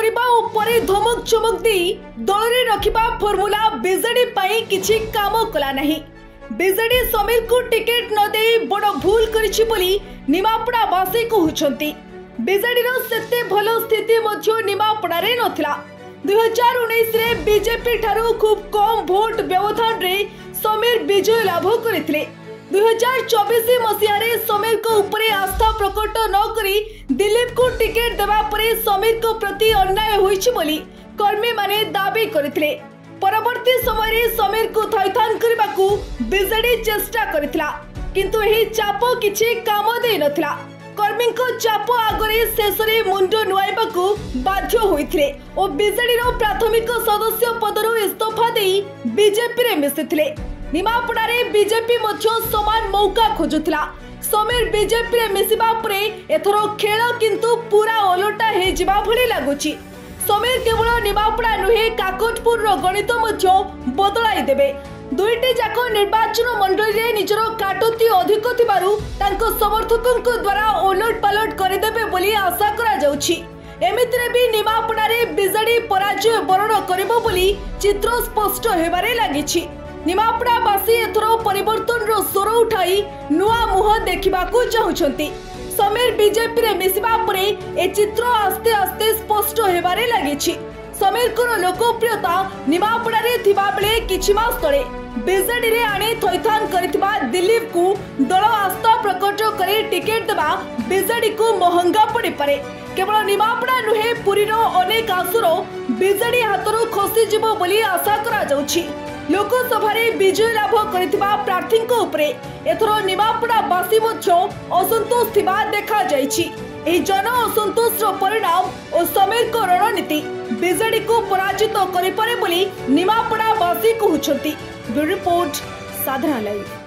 करबा उपरे धमक चमक दे दल रे रखिबा फॉर्मूला बीजेडी पई किछि काम कला नहीं। बीजेडी समीर को टिकेट न दे बड़ भूल करिछि बोली निमापड़ा वासी कहउछंती। बीजेडी रो सेते भलो स्थिति मध्य निमापड़ा रे नथिला। 2019 रे बीजेपी ठारू खूब कम वोट व्यवधान रे समीर विजय लाभ करथिले। 2024 मसीह रे समीर को उपरे आस्था प्रकट न करी दिलीप को टिकेट देवा परे समीर को प्रति अन्याय होइछि बोली कर्मी माने दाबी करथिले। परवर्ती समय रे समीर को थैथान करबाकू बीजेडी चेष्टा करथिला, किंतु एही चाप किछि काम देइ नथिला। कर्मी को चाप आगरे शेष रे मुंड नुआइबाकू बाध्य होइथिले ओ बीजेडी रो प्राथमिक सदस्य पदरु इस्तीफा देई बीजेपी रे मिसिथिले। निमापड़ा रे बीजेपी मध्य समान मौका खोजुथिला। समीर बीजेपी रे मिसिबा परे एथरो खेल किंतु पूरा ओलटा हे जिबा भली लागुची। समीर केवल निमापड़ा नुहे काकटपुर रो गणित मध्य बदलाई देबे। दुईटी जाक निर्वाचन मंडली रे निजरो काटती अधिक थिबारु तांको समर्थकक द्वारा ओलट पालट करिदेबे बोली आशा करा जाउची। एमितिरे भी निमापड़ा रे बीजेडी पराजय बरण करिबो बोली चित्र स्पष्ट हेबारे लागिछि। निमापड़ा बासी एथरो परिवर्तन रो स्वर उठाई नुआ मुह देखिबाकू चाहुछंती। समीर बीजेपी रे मिसिबा परे ए चित्र आस्ते आस्ते स्पष्ट हेबारे लागिछि। समीर को लोकप्रियता निमापड़ा रे थिबा बेले किछि मास तळे बीजेडी रे आने थैथान करितबा दिलीप को दल आस्था प्रकट करी टिकेट देबा बीजेडी को महंगा पड़ी पारे। केवल निमापड़ा नुहे पुरी रो अनेक आसुर बीजेडी हातरो खसी जिवो बोली आशा करा जाउछि। लोकसभा रे विजय लाभ करितबा प्रार्थी को उपरे एथरो निमापड़ा बासी मध्य असंतोष थिबा देखा जाइछि। एही जन असंतोष रो परिणाम ओ समीर को रणनीति बीजेडी को पराजित करि पारे बोली निमापड़ा बासी कहउछंती। ब्यूरो रिपोर्ट साधारण लाइव।